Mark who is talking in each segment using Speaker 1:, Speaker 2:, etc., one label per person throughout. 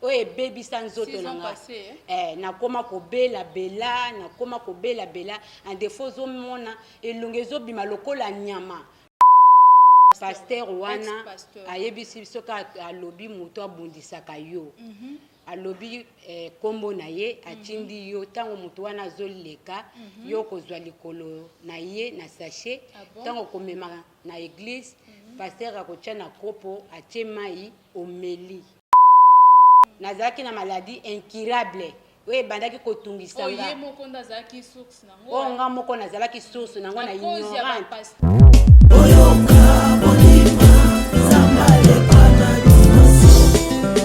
Speaker 1: oye baby sanzoto nanga nakoma ko bela bela nakoma ko bela bela en défaut zo mona elonge zo bima lokola nyama pasteur wana ayebisi soka alobi muto abundisaka yo alobi kombo na ye atindi yo tango muto wana zoleka yo kozwa likolo na ye na sachet tango komema na église pasteur akotia na kopo atie mai omeli nazalaki na maladie incurable oye bandaki kotungisa nga o nga moko nazalaki source nango na ignorante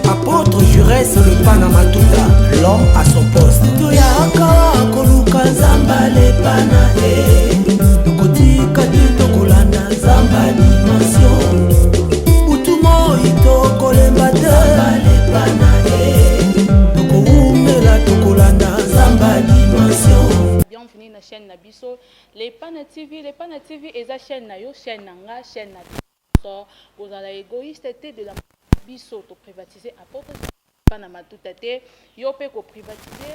Speaker 2: apôtre Jurès le Panama Tuta, l'homme à son poste. Toyaka koluka zamba le pana tokotika tokolanda zamba dimension butumo itokolemba zamba le pana tokoumela tokolanda zamba dimension.
Speaker 3: Bienvenue na chaîne Nabiso les Pana TV. Les Pana TV est la chaîne na yo, chaîne nanga, chaîne na vous allez égoïste de la biso to privatiser apôtre Pana Matutate yo pe ko privatiser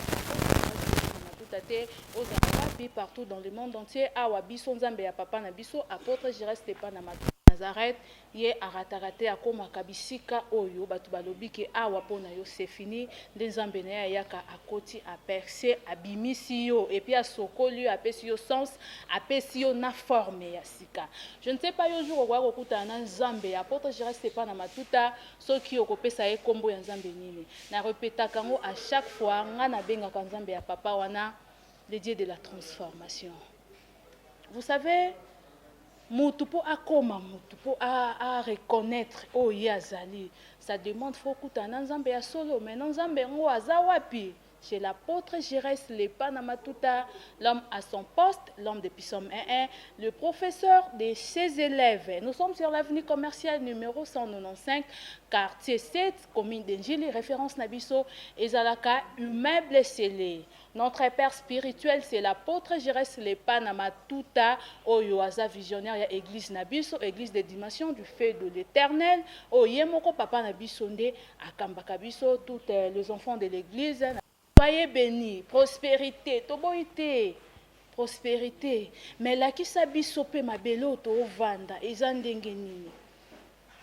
Speaker 3: Matutate aux Arabes partout dans le monde entier awa biso nzambe ya papa na biso apôtre Jires Pana Nazareth ye aratarate akoma kabisika oyo batu balobi ke awa pona yo c'est fini les nzambe na yaka akoti a percer abimisi yo et puis a sokoli apesi yo sens apesi yo na forme ya sika. Je ne sais pas yo jour kwa kokuta na nzambe apôtre Jires Pana Matuta soki okopesa ye kombo ya nzambe nini na répéta kango à chaque fois nga na benga ka nzambe ya papa wana le dieu de la transformation. Vous savez Mutupo a koma mutupo a reconnaître oh yazali ça demande faut kutana nzambe ya solo mais nzambe ngo azawapi chez l'apôtre Jires Pana Matuta, l'homme à son poste, l'homme de Psaume 1, le professeur de ses élèves. Nous sommes sur l'avenue commerciale numéro 195, quartier 7, commune d'Engili, référence Nabiso, et Zalaka, immeuble scellé. Notre père spirituel, c'est l'apôtre Jires Pana Matuta, Oyoaza visionnaire, église Nabiso, église de dimension du feu de l'éternel, Oyemoko Papa Nabisonde, Akambakabiso, tous les enfants de l'église. Soyez bénis, prospérité, toboité, prospérité. Mais la qui s'habille sope ma belle auto vanda, ezandengenini.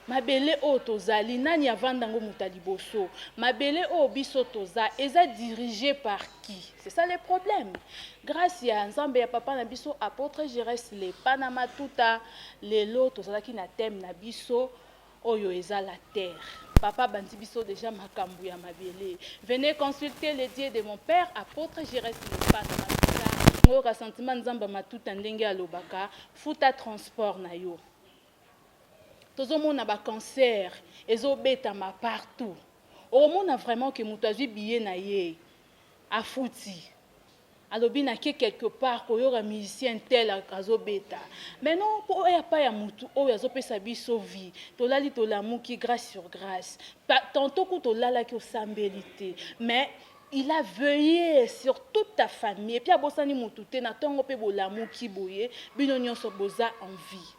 Speaker 3: Ma belle auto zali, nani avandango mutaliboso. Ma belle o biso toza, eza dirigé par qui? C'est ça le problème. Grâce à Nzambe ya papa nabiso, apôtre Jires Pana Matuta, les lots toza qui na thème nabiso, oyo eza la terre. Papa Bandibiso déjà makambu ya mabele. Venez consulter les dieux de mon père, apôtre Jires Pana Matuta. Ngoka sentiment Nzamba Matuta ndenge alobaka, futa transport na yo. Tozomona ba cancer, ezobeta ma partout. Omona vraiment que mutu azwi billet na ye. Afuti. Alobi na ke quelque part koyoka musicien tel azobeta. Mais non, po ya pa ya mutu o azopesa biso vie. Tolali tolamuki grâce sur grâce. Tantôt ko tolala ki osambelité, mais il a veillé sur toute ta famille. Et puis abosani mutu te na tongo pe bolamuki boye, bino nyonso boza en vie.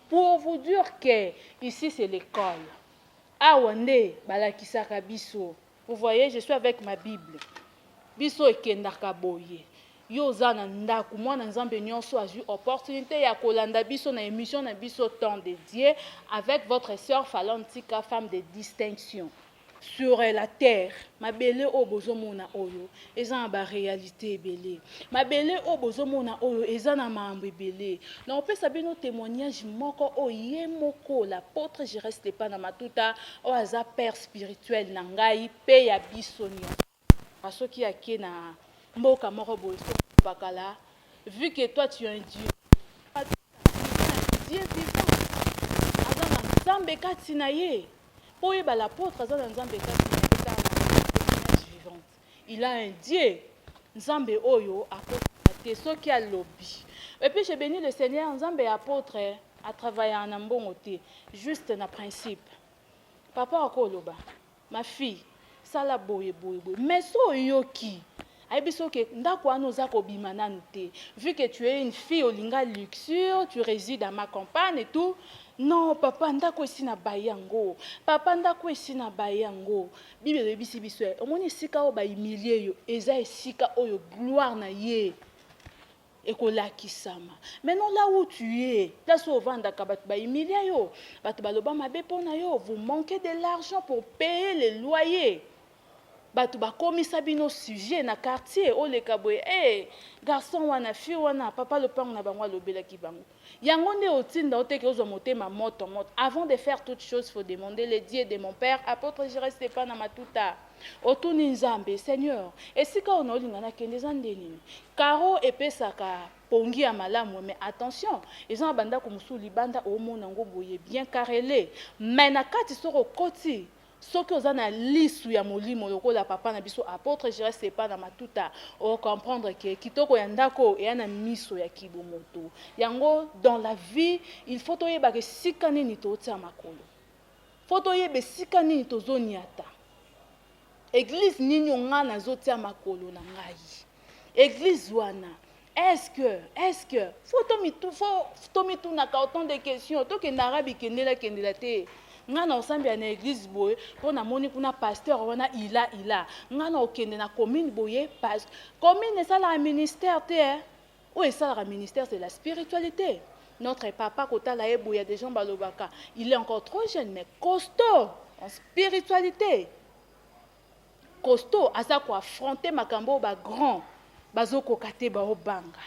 Speaker 3: Pour vous dire que ici c'est l'école. Awande balakisaka biso. Vous voyez, je suis avec ma Bible. Biso ekendaka boye. Yo zana ndaku mwana nzambe nyonso a eu opportunité ya kolanda biso na émission na biso temps dédié avec votre sœur Falantika, femme de distinction. Sur la terre, ma belle o bozomona oyo, eza ba réalité belé. Ma belle o bozomona oyo, eza na mambo belé. Na on peut savoir nos témoignages moko o yemoko l'apôtre Jires Pana Matuta o aza père spirituel na ngai pe ya bisonio. Parce qui a qui na mboka moko boyo bakala, vu que toi tu es un Dieu. Dieu vivant. Azana nzambe kati na ye. L'apôtre il a un Dieu. Nzambe oyo apôtre ce qui a lobby. Et puis j'ai béni le Seigneur Nzambe apôtre à travailler en ambongoté juste na principe. Papa akoloba, ma fille, sala boye boye boye. Mais so yoki. Vu que tu es une fille au linga luxure, tu résides à ma campagne et tout, Non, papa, ndako esi na bayango. Papa, ndako esi na bayango. Bible bisi biso. Omoni esika o ba humilier yo, eza esika oyo gloire na ye. Ekolakisama. Maintenant là où tu es, là où vendaka batu ba humilier yo, batu baloba mabe pona yo, vous manquez de l'argent pour payer les loyers. Batu ba komisa bino sujet na quartier o le kaboye garçon wana fille wana papa le pang na bangwa lobela ki bango yango nde otinda oteke ozo motema moto avant de faire toute chose faut demander le Dieu de mon père apôtre Jérôme Stéphane na matuta otuni nzambe Seigneur esika ona olinga na kende zandeni karo epesaka pongi ya malamu mais attention ils ont banda ko musuli banda o mona ngo boye bien carrelé mais na kati soko koti soki oza na lisu ya molimo lokola papa na biso apôtre Jérôme Stéphane na matuta o comprendre que kitoko ya ndako eya na miso ya kibomoto yango dans la vie il faut toyeba ke sika nini totia makolo faut toyeba sika nini tozoniata église nini nga nazotia makolo na ngai église wana est-ce que faut tomituna autant de questions to ke narabi kendela te nga na osambi na église boye pour na moni kuna pasteur wana ila nga na okende na commune boye parce commune ça la ministère te ou ça la ministère c'est la spiritualité notre papa kota la boye des gens balobaka il est encore trop jeune mais costaud en spiritualité costaud asa ko affronter makambo ba grand bazoko kate ba obanga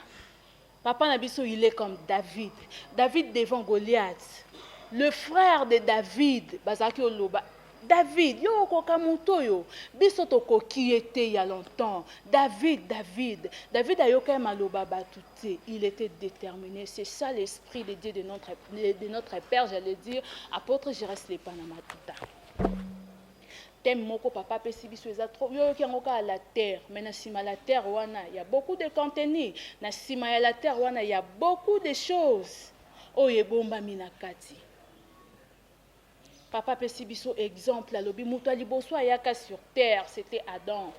Speaker 3: papa na biso il est comme David devant Goliath. Le frère de David, Bazaki Oloba, David, yo kokamuto yo, biso to kokiete ya longtemps. David a yoka maloba batute, il était déterminé. C'est ça l'esprit de Dieu de notre Père, j'allais dire, apôtre Jérôme Stéphane na matuta. Thème moko papa pesi biso eza trop yo ki ngoka à la terre, mais na sima la terre wana, il y a beaucoup de contenu. Na sima ya la terre wana, il y a beaucoup de choses. Oye bomba minakati. Papa Pesibiso exemple alobi mutu aliboso ayaka sur terre c'était Adam.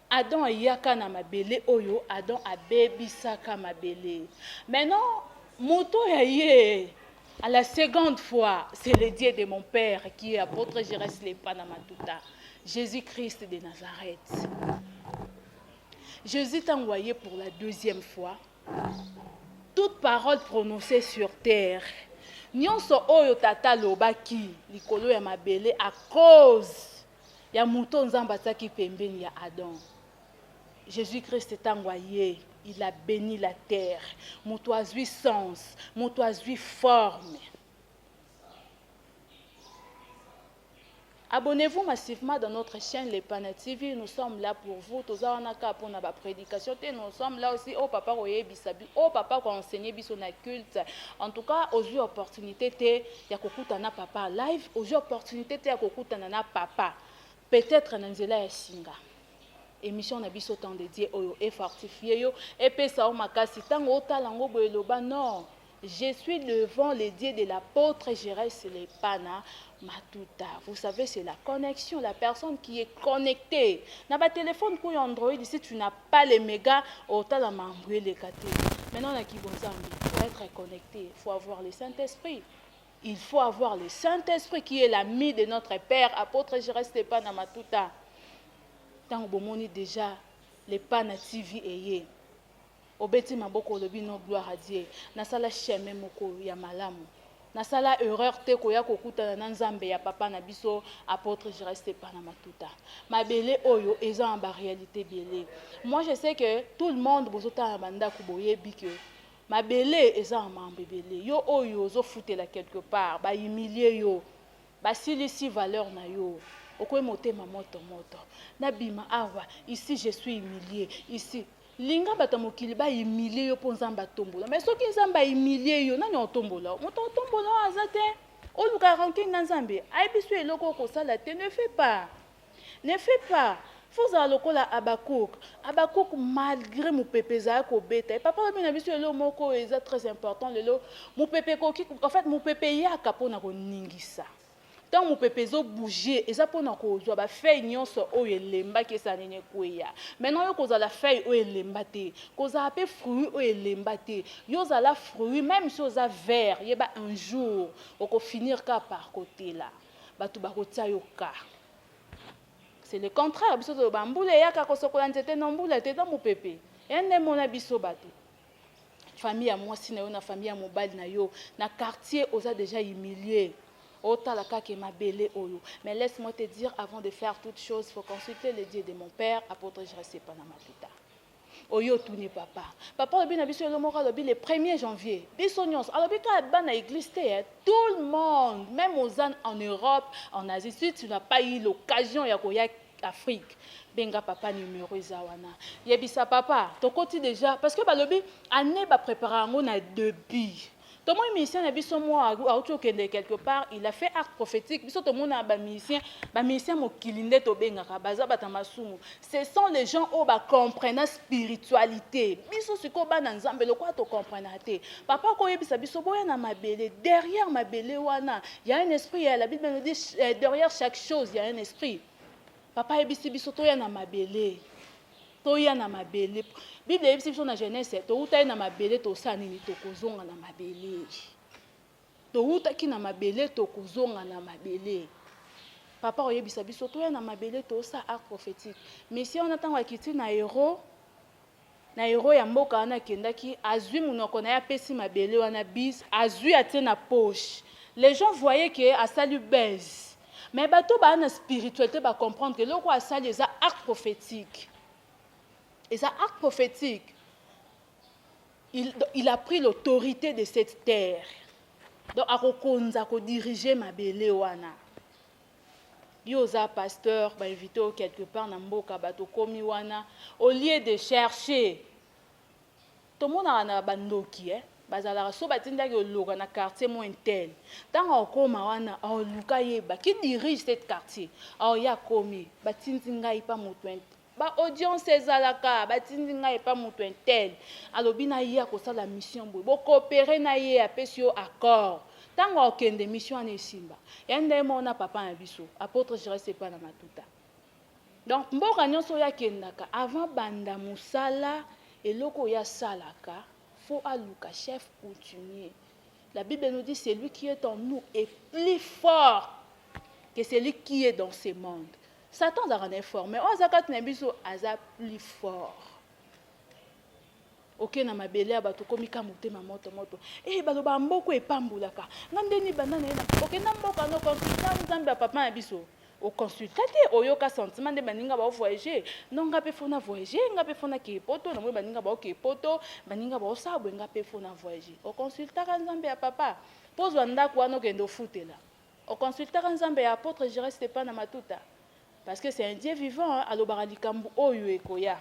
Speaker 3: Adam ayaka na mabele oyo Adam abebisaka mabele. Maintenant mutu yaye à la seconde fois c'est le Dieu de mon père qui est apôtre Jérôme Stéphane na matuta. Jésus-Christ de Nazareth. Jésus t'a envoyé pour la deuxième fois. Toute parole prononcée sur terre. Nyonso oyo tata lobaki likolo ya mabele à cause ya muto nzamba tsaki pembeni ya Adam. Jésus-Christ est envoyé, il a béni la terre. Muto azui sens, muto azui forme. Abonnez-vous massivement dans notre chaîne Les Pana TV. Nous sommes là pour vous. Nous sommes là pour la prédication. Nous sommes là aussi au papa au papa qui enseigné biso na culte. En tout cas, aujourd'hui opportunité te ya kokutana papa live. Aujourd'hui opportunité te ya kokutana na papa. Peut-être na nzela ya singa. Émission na biso temps dédié oyo et fortifié yo et pesa o makasi tango otalango boyeloba non. Je suis devant les dieux de l'apôtre Jérôme Stéphane matuta. Vous savez, c'est la connexion, la personne qui est connectée. Dans votre téléphone pour Android, si tu n'as pas les mégas, autant la m'embrouiller les catés. Maintenant, pour être connecté, il faut avoir le Saint-Esprit. Il faut avoir le Saint-Esprit qui est l'ami de notre Père, apôtre Jérôme Stéphane matuta. Tant que vous déjà les Pana TV et obeti maboko lobi no gloire à Dieu na sala chemin moko ya malamu na sala erreur te ko ya kokuta na nzambe ya papa na biso apôtre Jérôme Stéphane matuta mabele oyo eza en réalité belé. Moi je sais que tout le monde bozota banda ko boyebi que mabele eza en mambebele yo oyo zo futela quelque part ba humilier yo ba silisi valeur na yo okoy motema moto nabima awa ici je suis humilié ici linga bata mokili ba humilier yo po nzamba tombola mais soki nzamba humilier yo nani otombola moto otombola azate oluka ranking na nzambe aibiso eloko ko sala te ne fais pas faut alokola Abakouk malgré mon pépé za ko beta papa na biso elo moko eza très important lelo mon pépé ko en fait mon pépé ya kapona ko ningisa tant mon pépé zo bouger et ça pour na kozwa ba feuille nyonso oyo elemba ke sa nene kweya maintenant yo kozala feuille oyo elemba te kozala pe fruit oyo elemba te yo zala fruit même si oza vert yeba un jour oko finir ka par côté là batu bakotia yo ka c'est le contraire biso to bambula ya ka kosokola nzete na mbula te dans mon pépé ene mona biso bato famille à moi si na yo na famille à mobile na yo na quartier oza déjà humilié otala kake mabele oyo mais laisse-moi te dire avant de faire toute chose faut consulter le Dieu de mon père apôtre Jérôme Pana Matuta oyo tuni papa lobi na biso elomoko lobi le 1er janvier biso nyonso alobi ka ba na église te tout le monde même aux en Europe en Asie si tu n'as pas eu l'occasion ya koya Afrique benga papa numéro ezawana yebisa papa tokoti déjà parce que balobi année ba préparer ngo na depuis tout le monde musicien a biso moi auto kende quelque part il a fait art prophétique biso tout le monde ba musicien mo kilinde to benga ka baza batamasumu ce sont les gens au ba comprendre spiritualité biso siko ba na nzambe lokwa to comprendre te papa ko yebisa biso boya na mabele derrière mabele wana il y a un esprit la Bible nous dit derrière chaque chose il y a un esprit papa yebisi biso to ya na mabele toya na mabele Bible yebisi biso na Genèse to uta na mabele to sanini to kozonga na mabele to uta ki na mabele to kozonga na mabele papa oyebisa biso toya na mabele to sa art prophétique mais si on attend akiti na héros ya mboka wana kendaki azui munoko na ya pesi mabele wana bis azui atie na poche les gens voyaient que a salu baise mais bato ba na spiritualité ba comprendre que loko a salu les art prophétique. Et ça, acte prophétique, il a pris l'autorité de cette terre. Donc, à diriger ma belle wana. Yosa pasteur, bah invité quelque part dans mboka bato komi wana. Au lieu de chercher, tout le monde a un bandoki, bazala so batinda ke loka na quartier moins tel. Tant on koma wana, on luka yeba qui dirige cette quartier. On ya komi, batinzinga ipa mutwente. Ba audience ezalaka batindi ngai pa mutu intel alobi na ye akosala mission boye bo coopérer na ye apesi yo accord tango okende mission ana esimba yande mona papa na biso apôtre Jérôme Pana Matuta donc mboka nyonso ya kendaka avant banda musala eloko ya salaka faut aluka chef coutumier la Bible nous dit celui qui est en nous est plus fort que celui qui est dans ce monde. Satan a un fort, mais on a plus fort. Ok, na mabele abato komika motema moto. Baloba mboko epambulaka. Ngandeni banana ena. Ok, na mboka no consultant nzambe papa na biso. O consultate oyoka sentiment de baninga ba voyager. Non ngape fona voyager, ngape fona ke poto, na mwe baninga ba ke poto, baninga ba osabo ngape fona voyager. O consultaka nzambe ya papa. Pose wanda kwa no kendo futela. O consultaka nzambe ya apôtre Jérôme Pana Matuta. Parce que c'est un Dieu vivant, alobara likambu oyo ekoya.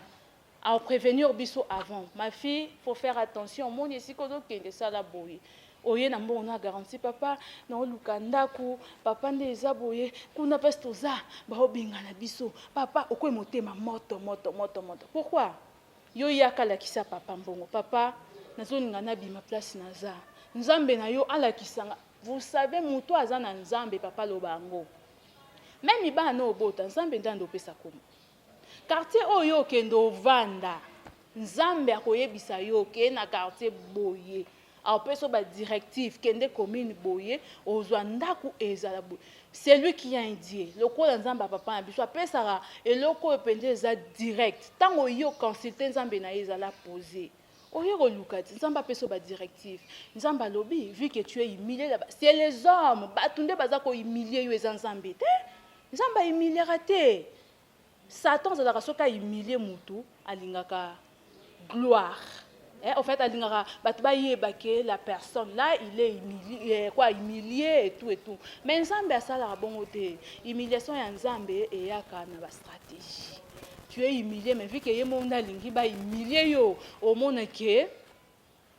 Speaker 3: À prévenir biso avant. Ma fille, faut faire attention. Mon yesi kozo kende sala boye. Oye na mbo na garantie papa na olukandaku papa nde eza boye kuna pestoza ba obinga na biso papa okwe motema moto. Pourquoi? Yo yakala kisa papa mbongo papa nazoninga na bima place naza. Nzambe na yo ala kisanga. Vous savez muto aza na nzambe papa lobango. Même iba no bota nzambe ndando pesa komo. Quartier oyo kendo vanda. Nzambe akoyebisa yo ke na quartier boye. Apeso ba directive kende commune boye ozwa ndaku ezala boye. C'est lui qui a indiqué. Le quoi nzamba papa na biso apesara eloko epende eza direct. Tango yo consulter nzambe na ezala poser. Oyo kolukati nzamba peso ba directive. Nzamba lobi vu que tu es humilié là-bas. C'est les hommes batunde baza ko humilier yo ezanzambe te. Nzamba humiliera te. Satan zala soka humilier mutu alingaka gloire. En fait, la personne là, il est humilié et tout. Mais Nzambe a ça la bonne côté. Humiliation ya Nzambe et ya kana stratégie. Tu es humilié, mais vu que y monde lingi ba humilié yo, au monde que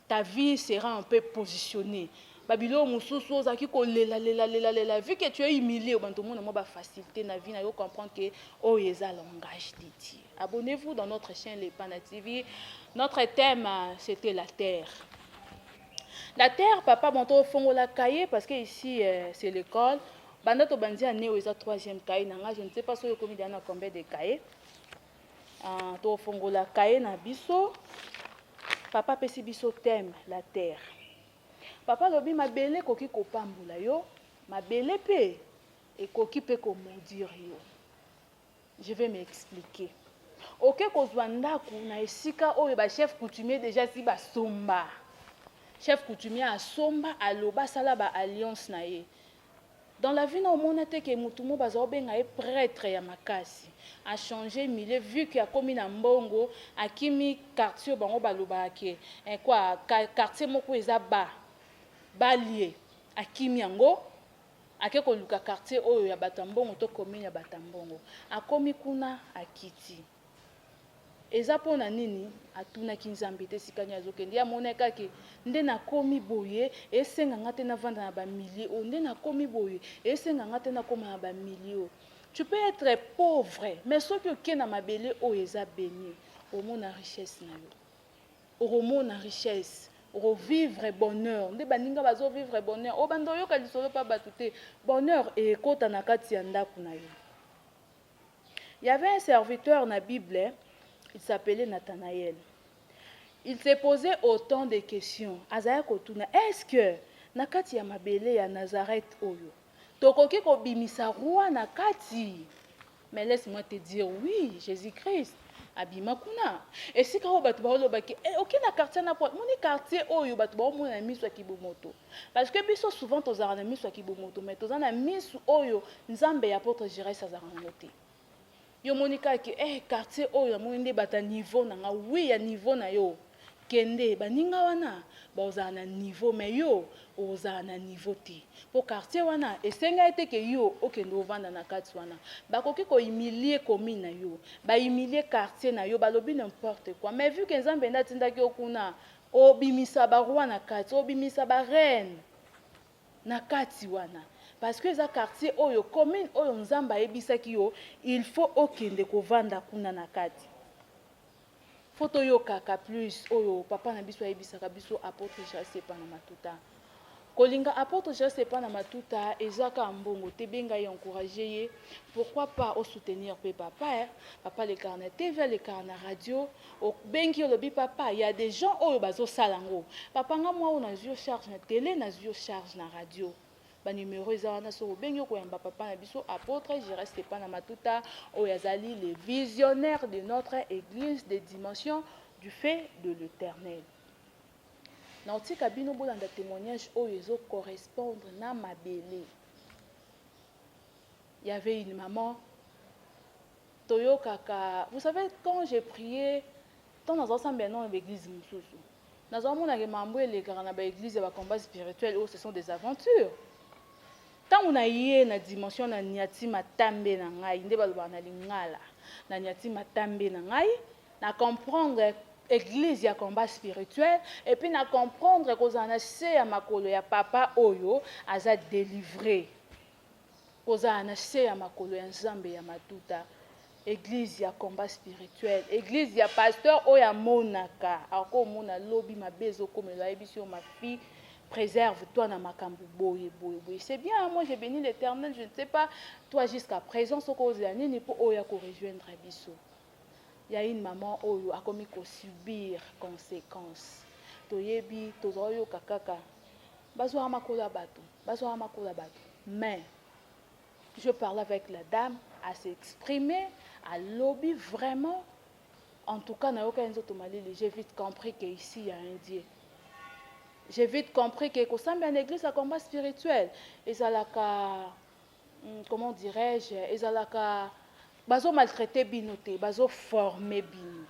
Speaker 3: ta vie sera un peu positionnée. Babilo mususu ozaki ko lela vu que tu es humilié, ben tout le monde ba facilité na vie na yo comprendre que oh yeza langage de Dieu. Abonnez-vous dans notre chaîne Les Pana TV. Notre thème, c'était la terre. La terre, papa, bon, au fond, la cahier, parce que ici, c'est l'école. banda to bandi année où eza 3e cahier nanga je ne sais pas si okomi dans combien de cahiers to fongola cahier na biso papa pesi biso thème la terre papa lobi mabele koki kopambola yo mabele pe ekoki pe ko maudire yo. Je vais m'expliquer. Ok kozwa ndaku na esika oyo ba chef coutumier déjà si ba somba chef coutumier a somba aloba sala ba alliance na ye. Dans la vie, on a que Moutoumou Bazobenga est prêtre ya makasi a changé milieu vu qu'il a commis na mbongo a kimi quartier bango baloba ke quoi quartier moko eza ba lié a kimi yango a ke ko luka quartier oyo ya batambongo to commune ya batambongo a komi kuna a kiti eza pona nini atuna kinzambe te sikanya azokende ya moneka ke nde na komi boye esenga ngate na vanda na ba milliers o nde na komi boye esenga ngate na koma na ba milliers. Tu peux être pauvre mais soki oke na mabele o eza béni au mona richesse na yo au mona richesse au vivre bonheur nde baninga bazo vivre bonheur o bando yo ka lisolo pa batute bonheur e kota na kati ya ndaku na yo. Il y avait un serviteur na Bible. Il s'appelait Nathanaël. Il s'est posé autant de questions. Azaya kotuna, est-ce que nakati ya mabele ya Nazareth oyo tokoki kobimisa roi nakati? Mais laisse-moi te dire oui, Jésus-Christ abima kuna. Et si ka batu ba lobaki, OK na quartier na porte, moni quartier oyo batu ba mona miso kibomoto. Parce que biso souvent tozara na miso kibomoto, mais tozana miso oyo nzambe ya apôtre Jésus azara ngote. Yo monika ki quartier oyo monde bata niveau na nga oui ya niveau na yo kende baninga wana baoza na niveau mais yo oza na niveau ti pour quartier wana esenga ete ke yo okende ovanda na kati wana bakoki ko humilier commune na yo ba humilier quartier na yo balobi n'importe quoi mais vu que nzambe ndatindaki okuna obimisa ba roi na kati obimisa ba reine na kati wana. Parce que za quartier oyo commune oyo nzamba ebisaki yo il faut okende kovanda kuna na kati. Photo yo kaka plus oyo papa na biso ebisaka biso apôtre Jacques Pana Matuta. Kolinga apôtre Jacques Pana Matuta ezaka mbongo te benga y encourager ye. Pourquoi pas au soutenir pe papa papa le carnet TV le carnet radio au bengi lobi papa il y a des gens oyo bazo salango. Papa nga moi on a zio charge na télé na zio charge na radio. Ba numéro ezana so benyo ko yamba papa na biso apôtre Jérôme Pana Matuta oyazali les visionnaires de notre église des dimensions du fait de l'Éternel. Na otika bino bolanda témoignage oyezo correspondre na mabele. Il y avait une maman Toyo Kaka. Vous savez quand j'ai prié dans nos ensembles non l'église mususu. Nous avons na remambwe les grands na ba église ba combat spirituel où ce sont des aventures. Tant on a yé na dimension na niati matambe na ngai nde baloba na lingala na niati matambe na ngai na comprendre église ya combat spirituel et puis na comprendre kozana se ya makolo ya papa oyo aza délivré kozana se ya makolo ya nzambe ya matuta église ya combat spirituel église ya pasteur oya monaka ako mona lobi mabezo komela ebisio ma fille préserve-toi dans ma boye. C'est bien, moi j'ai béni l'Éternel, je ne sais pas, toi jusqu'à présent, ce que vous avez dit, pour rejoindre Bisso. Il y a une maman qui a commis subir conséquences. Toyebi, tozoyo kakaka, bazo makola bato. Mais je parle avec la dame, à s'exprimer, à lobby vraiment. En tout cas, j'ai vite compris qu'ici il y a un Dieu. J'ai vite compris que Kosambi en église a combat spirituel. Et ça l'a comment dirais-je, et ça l'a bazo maltraité binoté, bazo formé bino.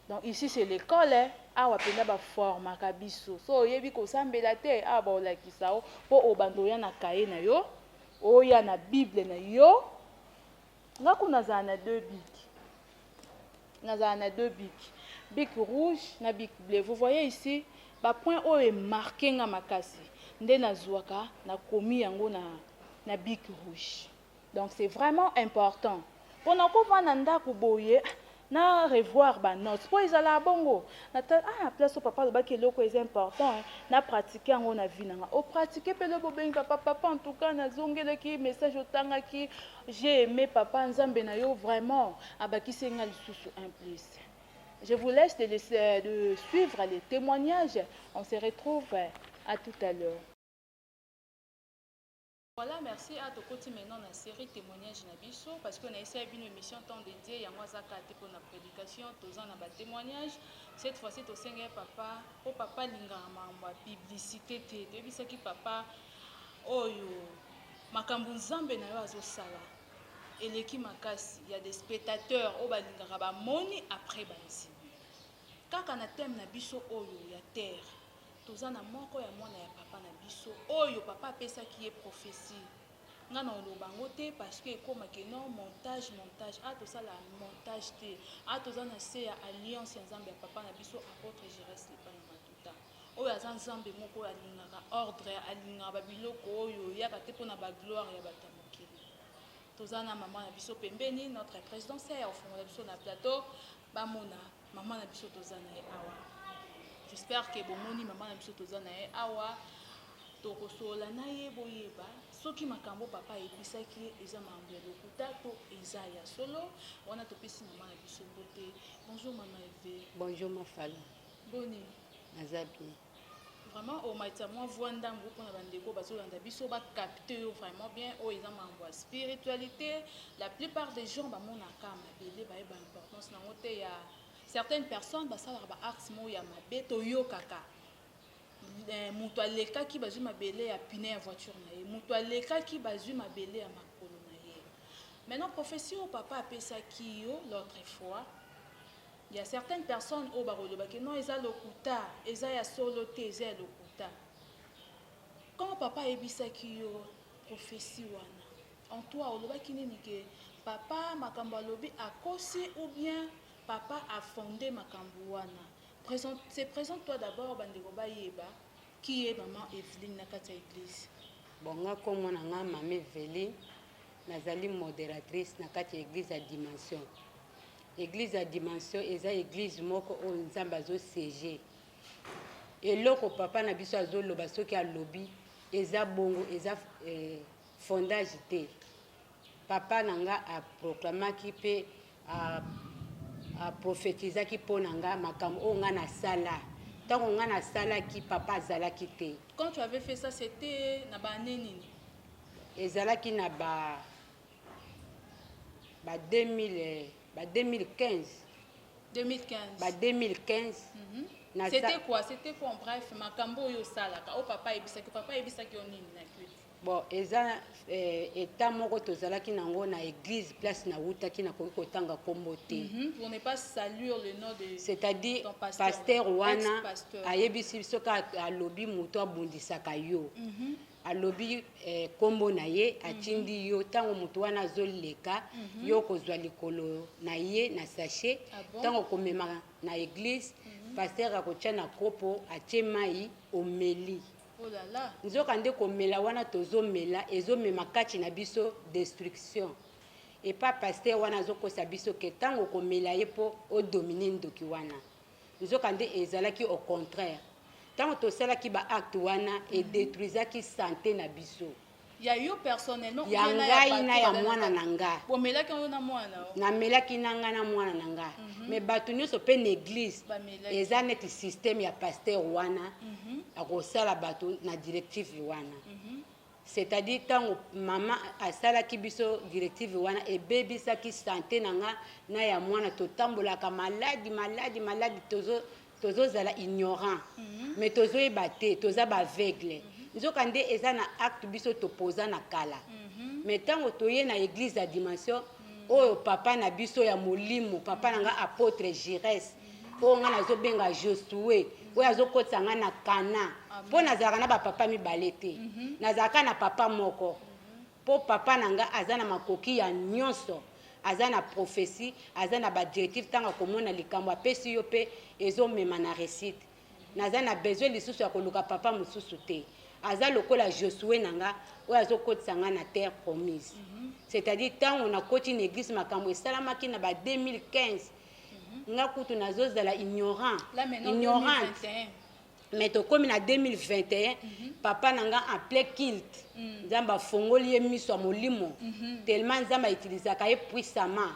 Speaker 3: Donc ici c'est l'école, ah wa pena ba forma kabiso. So yebi Kosambi la te, ah ba la kisao, po obandoya na kaye na yo, oya na Bible na yo. Là qu'on a deux bics. Nazana deux bics. Bic rouge na bic bleu. Vous voyez ici ba point o est marqué nga makasi nde nazwaka na komi yango na bic rouge. Donc c'est vraiment important. Pona ko vana ndako boye na revoir ba notes po ezala bongo na place au papa le baki eloko est important na pratiquer yango na vie nanga o pratiquer pe le bobengi papa en tout cas na zongeleki message otanga ki j'ai aimé papa nzambe na yo vraiment abaki senga lisusu un plus. Je vous laisse de suivre les témoignages. On se retrouve à tout à l'heure. Voilà, merci à tout côté maintenant la série témoignages Nabiso parce qu'on a essayé une émission temps dédiée à moi pour la prédication, tous en a témoignage. Cette fois-ci, tu sais papa, pour papa lingama ma publicité te, depuis ce qui papa oyo makambu nzambe na yo azo sala. Et l'équipe makasi, il y a des spectateurs au balingara ba moni après banzi. Quand on a thème Nabiso oyo ya terre. Toza na moko ya mwana ya papa na biso oyo papa pesa qui est prophétie nga na lobango te parce que comme que non montage to ça la montage te toza na se ya alliance ya nzambe ya papa na biso apôtre Jérès le pana matuta oyo aza nzambe moko alingaka ordre alingaka biloko oyo yaka te pona ba gloire ya batamokeli toza na maman na biso pembeni notre présidentielle au fond na biso na plateau bamona maman na biso toza na awa. J'espère que bomoni maman na biso toza na ye awa tokosola na ye boyeba soki makambo papa ebisaki eza mambo ya lokuta to eza ya solo wana topesi maman na biso bote. Bonjour maman Eve.
Speaker 1: Bonjour ma femme.
Speaker 3: Boni.
Speaker 1: Nazabi.
Speaker 3: Vraiment au maïta moi voanda ngoko na bandeko bazolanda biso ba capter vraiment bien o eza mambo ya spiritualité. La plupart des gens ba mona kama bele ba eba importance na ngote ya certaines personnes basalaka ba arts mo ya mabe toyokaka mutu alekaki bazwi mabele ya pine ya voiture na ye mutu alekaki bazwi mabele ya makolo na ye. Maintenant prophétie au papa apesaki yo l'autre fois il y a certaines personnes au bakolobaki non eza lokuta eza ya solo te eza ya lokuta. Quand papa ebisaki yo prophétie wana en toi olobaki nini ke papa makambo alobi akosi ou bien papa a fondé Makambuana. Présente-toi d'abord, Bandego Bayeba, qui est maman Evelyne Nakata Église.
Speaker 1: Bon, comme on a maman Evelyne, nazali modératrice Nakata Église à dimension. Église à dimension, eza église moko o nzamba zo CG. Et loko papa na biso azo loba soki a lobby, eza bongo, eza fondage te. Papa nanga a proclamé qui peut a prophétisé qui ponanga makam o nga na sala tant nga na sala qui papa zala ki te.
Speaker 3: Quand tu avais fait ça c'était na ba nini
Speaker 1: ezala ki na ba 2015 ba 2015
Speaker 3: c'était quoi en bref makambo yo sala ka o papa ebisa ki onini na cuite.
Speaker 1: Bon eza état moko tozalaki nango na église place na wutaki na koki kotanga kombo te.
Speaker 3: Pour ne pas saluer le nom de
Speaker 1: c'est-à-dire pasteur wana ayebisi biso ka alobi muto abundisaka yo alobi kombo na ye atindi yo tango muto wana azoleka yo kozwa likolo na ye na sachet tango komema na église pasteur akotia na kopo atie mai omeli.
Speaker 3: Oh là là.
Speaker 1: Nzoka nde komela wana tozomela ezomema kati na biso destruction. Et pas pasteur wana zokosa biso ke tango komela ye po o dominer ndoki wana. Nzoka nde ezalaki au contraire. Tango tosalaki ba acte wana et détruisaki santé na biso.
Speaker 3: Ya yo personnellement
Speaker 1: ya ngai na ya mwana nanga.
Speaker 3: Bomelaki yo na mwana.
Speaker 1: Na melaki nanga na mwana nanga. Mais bato nyonso pe na église eza net système ya pasteur wana. Akosala bato na directive wana. C'est-à-dire tango mama asalaki biso directive wana ebebisaki santé nanga na ya mwana totambolaka maladi tozozala ignorant. Mais tozoyeba te toza ba aveugle. Nzoka nde eza na acte biso topoza na kala. Mais tango toye na église à dimension oyo papa na biso ya molimo papa nanga apôtre Jérès oyo nga nazobenga Josué oyo azokotisa nga na Kana mpo nazalaka na bapapa mibale te nazalaka na papa moko mpo papa nanga aza na makoki ya nyonso aza na prophétie aza na badirective ntango akomona likambo apesi yo mpe ezomema na réussite naza na besoin lisusu ya koluka papa mosusu te aza lokola Josué nanga oyo azokotisa nga na terre promise. C'est-à-dire tant on a continué l'église makambo esalamaki na ba 2015 nga kutu nazozala ignorant
Speaker 3: là maintenant
Speaker 1: ignorante
Speaker 3: 2021
Speaker 1: mais tokomi na 2021 papa nanga en plein kilt nzambe afongoli ye miso ya molimo tellement nzambe autilisaka ye puissamment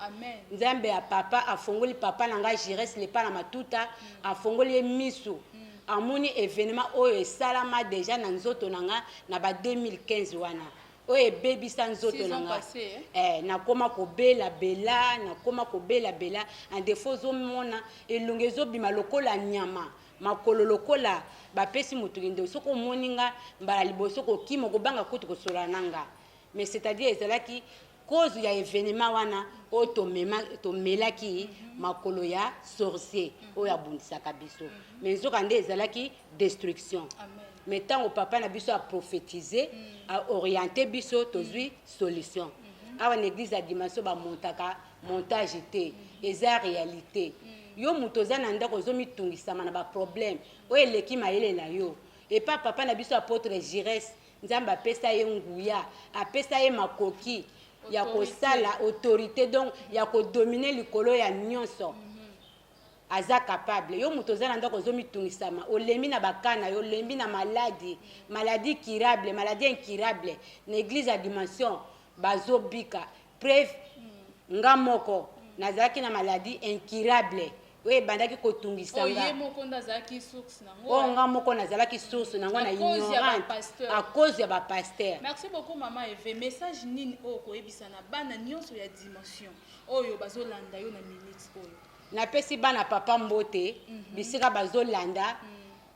Speaker 1: nzambe ya papa afongoli papa nanga Jires lepa na matuta afongoli ye miso amoni événement oyo esalama déjà na nzoto nanga na ba 2015 wana oyo ebebisa nzoto nanga nakoma kobela bela nakoma kobela bela en défaut ozomona elongo ezobima lokola nyama makolo lokola bapesi motu kende soko omoni nga mbala liboso kokima kobanga kutu kosola nanga mais c'est-à-dire ezalaki cause ya événement wana oyo tomelaki makolo ya sorcier oyo abundisaka biso mais nzoka nde ezalaki destruction mais ntango papa na biso aprophétise aoriente biso tozwi solution awa na église ya dimension bamontaka montage te eza réalité yo moto oza na ndako ozomitungisama na baproblème oyo eleki mayele na yo epa papa na biso apôtre Jires nzambe apesa ye nguya apesa ye makoki ya kosala autorité donc ya kodomine likolo ya nyonso aza capable yo moto oza na ndako ozomitungisama olembi na bakana yo olembi na maladie incurable maladie incurable na église ya dimension bazobika preuve nga moko nazalaki na maladie incurable oyo ebandaki kotungisanga nga moko nazalaki source nango na ignorante à cause ya bapaster.
Speaker 3: Merci beaucoup maman Eve. Message nini oyo koyebisa na bana nyonso ya dimension oyo bazolanda yo na minute oyo
Speaker 1: napesi bana papa mbote bisika bazolanda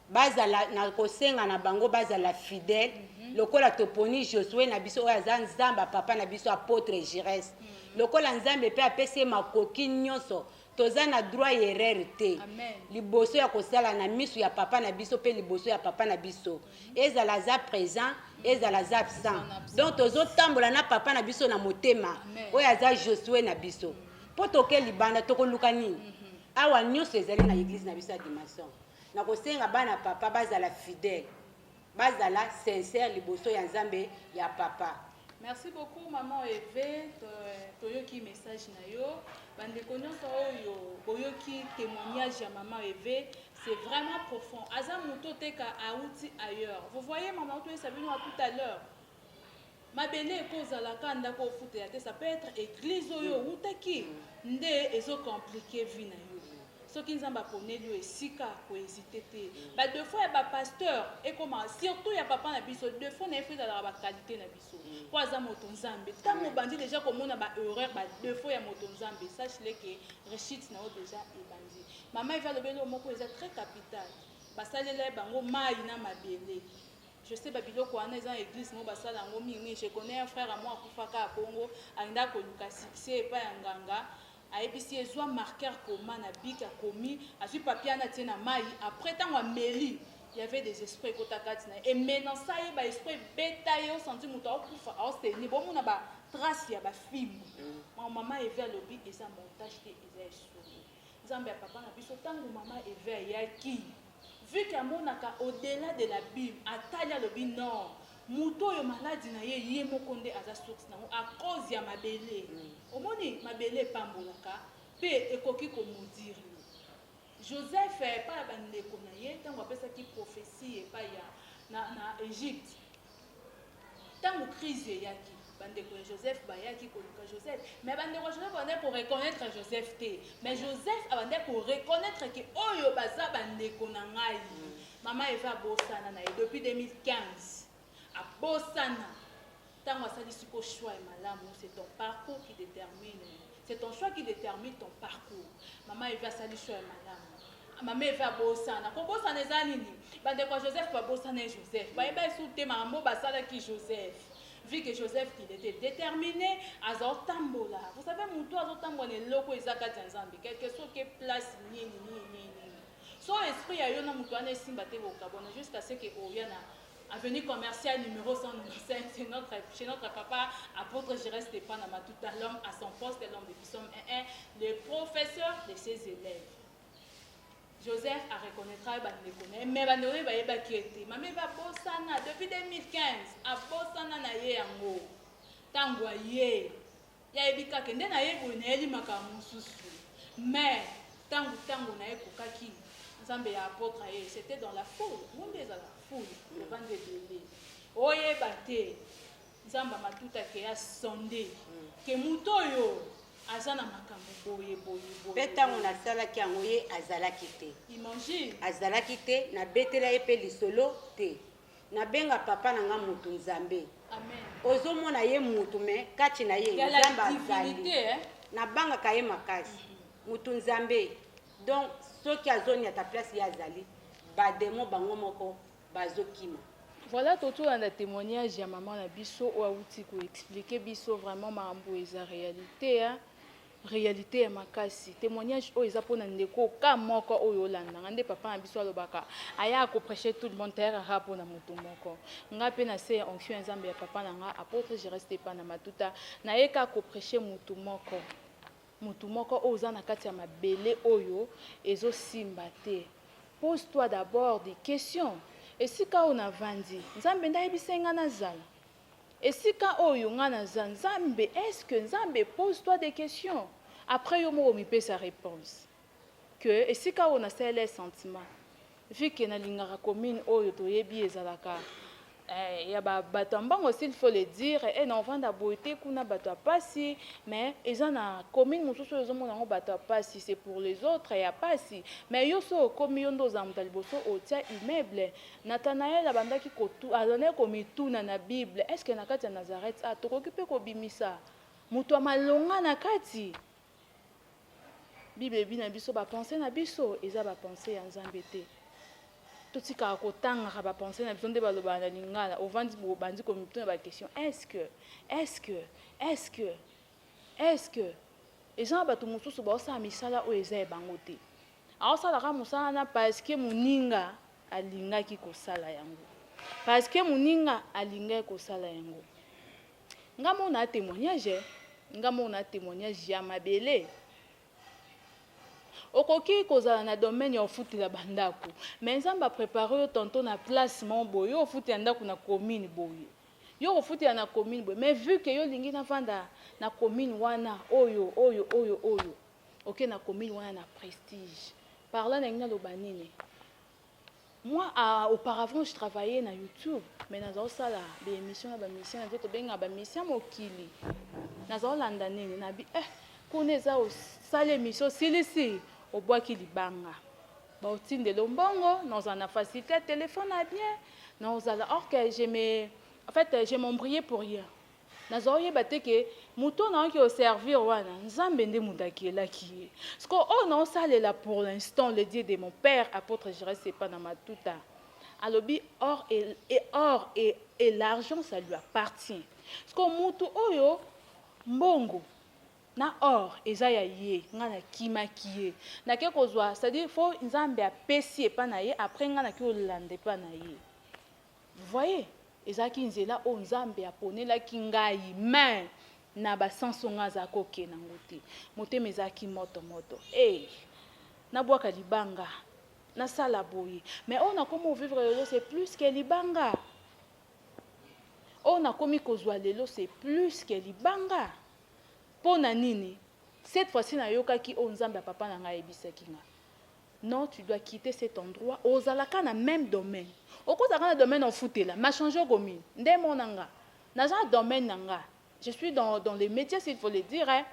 Speaker 1: bazala na kosenga na bango bazala fidèle lokola toponi Josué na biso oyo aza nzambe papa na biso apôtre Jires lokola nzambe pe apesi makoki nyonso toza na droit erreur te liboso ya kosala na misu ya papa na biso pe liboso ya papa na biso ezala za présent ezala za absent donc tozotambola na papa na biso na motema oyo aza Josué na biso po toke libanda tokoluka nini awa nyonso ezali na église na biso ya dimension na kosenga bana papa bazala fidèle bazala sincère liboso ya nzambe ya papa.
Speaker 3: Merci beaucoup maman Eve toyoki message na yo bandeko nyonso oyo boyoki témoignage ya maman Eve c'est vraiment profond aza moto teka auti ailleurs vous voyez maman to sabino tout à l'heure mabele ekozalaka ndako ofutela te ça peut être église oyo utaki nde ezo compliquer vie na yo soki nzamba poneli yo esika kohésite te ba deux fois ya ba pasteur et comment surtout ya papa na biso deux fois na efisa la ba qualité na biso po aza moto nzambe tango bandi déjà komona ba erreur ba deux fois ya moto nzambe sache que réussite na yo déjà ebandi maman va le belo moko eza très capital basalela bango mai na mabele. Je sais babiloko wana eza église mo basala ngo mingi je connais un frère à moi akufaka à Congo ainda ko luka succès pa ya nganga ayebisi ezwa marqueur koma na bika komi azwi papier na tina mai après tant ameli il y avait des esprits kotakati na et maintenant ça y ba esprit betaille au senti muto akufa au seni bon mona ba trace ya ba film maman est vers le but et ça montage te eza solo nzambe ya papa na biso tango maman est vers yaki vu que monaka au-delà de la Bible atalia le bin nord muto yo maladi na ye ye mokonde aza source na à cause ya mabele omoni mabele pambolaka pe ekoki ko modire Joseph pa bandeko na ye tango apesa ki prophétie pa ya na Égypte tango crise yaki bandeko Joseph bayaki koluka Joseph mais bandeko Joseph bandeko pour reconnaître Joseph te mais Joseph bandeko pour reconnaître que oyo baza bandeko na ngai maman Eva bosana na depuis 2015 a bosana tango asali siko choix et malamu c'est ton parcours qui détermine c'est ton choix qui détermine ton parcours maman Eva sali choix et malamu maman Eva bosana ko bosana eza nini bandeko Joseph ba bosana Joseph ba eba soute mambo basala ki Joseph vu que Joseph il était déterminé à Zotambola. Vous savez, mon toit Zotambola est loco et Zakati en Zambie. Quelque chose qui place ni. Son esprit a eu un mouton et Simbate au Gabon jusqu'à ce que Oyana, avenue commerciale numéro 195, c'est chez notre papa, apôtre Jires Stéphane Amatuta, l'homme à son poste, l'homme de Bissom 1, le professeur de ses élèves. Joseph a reconnaîtra mais bandeko ba yeba ki ete mame ba bosana depuis 2015 a bosana na ye yango tango ye ya ebika kende na ye boye na eli makamu susu mais tango na ekokaki nzambe ya apôtre ye c'était dans la foule ngombe ezala foule ovandi ebele oyeba te nzambe matuta ke ya sonde ke moto oyo aza na makambo boye
Speaker 1: mpe ntango nasalaki yango ye azalaki te
Speaker 3: imagine
Speaker 1: azalaki te nabetela ye mpe lisolo te nabenga papa na nga mutu nzambe ozomona ye mutu me kati na ye nzambe azali nabangaka ye makasi mutu nzambe donc soki azonia ta place ye azali bademo bango moko bazokima.
Speaker 3: Voilà tout un témoignage ya maman na biso ou auti ko expliquer biso vraiment mambo eza réalité hein réalité ya makasi témoignage o eza pona ndeko ka moko oyo landa ngande papa na biso alobaka aya ko prêcher tout le monde terre rapo na mutu moko nga pe na se onction nzambe ya papa na nga apôtre je reste pas na matuta na eka ko prêcher mutu moko o za na kati ya mabele oyo ezo simba te. Pose-toi d'abord des questions. Esika ona vandi nzambe ndayebisa nga nazala esika oyo nga nazala nzambe est-ce que nzambe pose-toi des questions après yo moko mipe sa réponse que esika ona sele sentiment vu que na lingaka commune oyo toyebi ezalaka ya bato mbango s'il faut le dire et non vanda beauté kuna bato apasi mais eza na commune mosusu ozo mona ngo bato apasi c'est pour les autres ya pasi mais yo so komi yo ndo za mutaliboso otia immeuble Nathanaël abandaki kotu azone komituna na Bible est-ce que na kati ya Nazareth tokoki pe kobimisa mutu amalonga na kati Bible bina biso ba penser na biso eza ba penser ya Nzambe te totika kotanga ba penser na biso nde baloba na lingala ovandi bo bandi komituna ba question est-ce que eza bato mosusu baosala misala oyo eza ebango te aosalaka mosala na parce que moninga alingaki kosala yango parce que moninga alingaki kosala yango nga mona témoignage ya mabele okoki kozala na domaine ya ofutela bandako mais nzambe préparer yo tonton na place mon boye yo ofutela ndako na commune boye yo ofutela na commune boye mais vu que yo lingi na vanda na commune wana oyo ok na commune wana na prestige parlant na lobanine moi auparavant je travaillais na YouTube mais nazo sala ba émission na ba mission na to benga ba mission mokili nazo landa nini na bi koneza o sala émission silisi au bois qui libanga ba otinde lombongo dans una facilité téléphone à bien dans alors que j'ai m'embrouillé pour rien nazo yeba te que muto na ki au servir wana nzambe nde mudaki elaki parce que oh non ça là pour l'instant le Dieu de mon père apôtre je reste pas dans ma tuta alobi or et l'argent ça lui appartient parce que muto oyo mbongo na or eza ya ye nga na kimaki ye na ke kozwa c'est-à-dire faut nzambe apesi epa na ye après nga na ki olande pa na ye vous voyez ezaki nzela o nzambe aponelaki ngai mais na basanso nga za koke nango te motema ezaki moto na bwaka libanga na sala boye mais on a comment vivre lelo c'est plus que libanga on a komi kozwa lelo c'est plus que libanga pona nini cette fois-ci na yokaki o nzambe papa na ngai ebisaki nga non tu dois quitter cet endroit ozalaka na même domaine okozaka na domaine en foutela ma changer commune nde monanga na za domaine nanga je suis dans les médias s'il faut le dire hein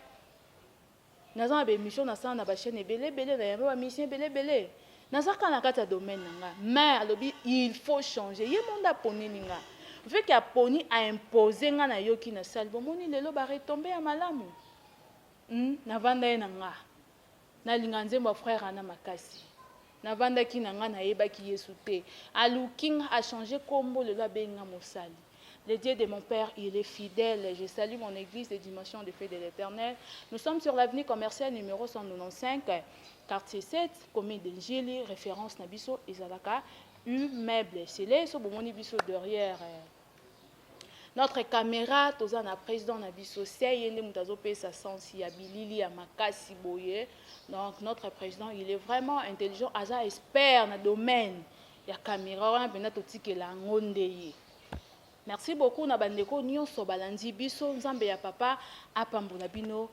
Speaker 3: naza ba émission na sana na ba chaîne belé na yamba ba mission belé naza kana kata domaine nanga mais alobi il faut changer ye monda poni ninga vu que poni a imposé nga na yoki na salle bomoni lelo ba retomber ya malamu na vanda ye nanga na linga nzembo frère ana makasi na vanda ki nanga na yebaki Yesu te aluking a changé kombo lelo benga mosali. Le Dieu de mon Père, il est fidèle. Je salue mon église des dimensions de feu de l'Éternel. Nous sommes sur l'avenue commerciale numéro 195, quartier 7, commune de Njili, référence Nabiso Izalaka, meuble. C'est là, sur le biso derrière. Notre caméra, tous en président Nabiso, c'est yende mutazo pe sa sensi ya bilili ya makasi boye. Donc notre président, il est vraiment intelligent, asa expert na domaine ya caméra, on a bien totike la ngondeye. Merci beaucoup na bandeko nyonso balandi biso nzambe ya papa apambola bino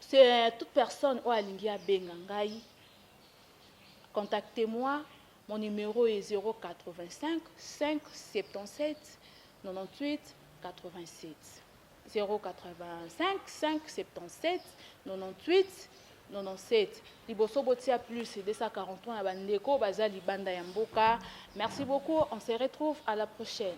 Speaker 3: c'est toute personne ou alingi abenga ngai. Contactez-moi. Mon numéro est 085 577 98 87. 085 577 98 97. Liboso botia plus 243 na bandeko baza libanda ya mboka. Merci beaucoup, on se retrouve à la prochaine.